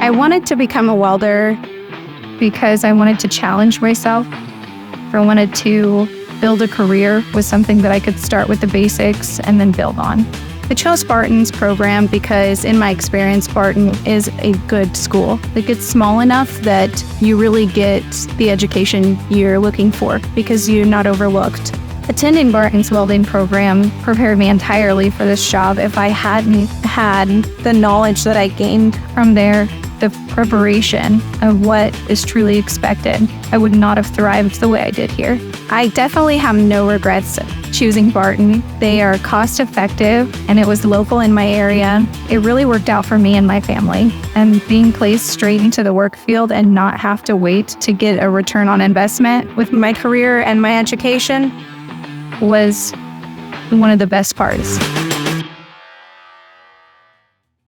I wanted to become a welder because I wanted to challenge myself. I wanted to build a career with something that I could start with the basics and then build on. I chose Barton's program because, in my experience, Barton is a good school. Like, it's small enough that you really get the education you're looking for because you're not overlooked. Attending Barton's welding program prepared me entirely for this job. If I hadn't had the knowledge that I gained from there, the preparation of what is truly expected, I would not have thrived the way I did here. I definitely have no regrets choosing Barton. They are cost effective and it was local in my area. It really worked out for me and my family. And being placed straight into the work field and not have to wait to get a return on investment with my career and my education was one of the best parts.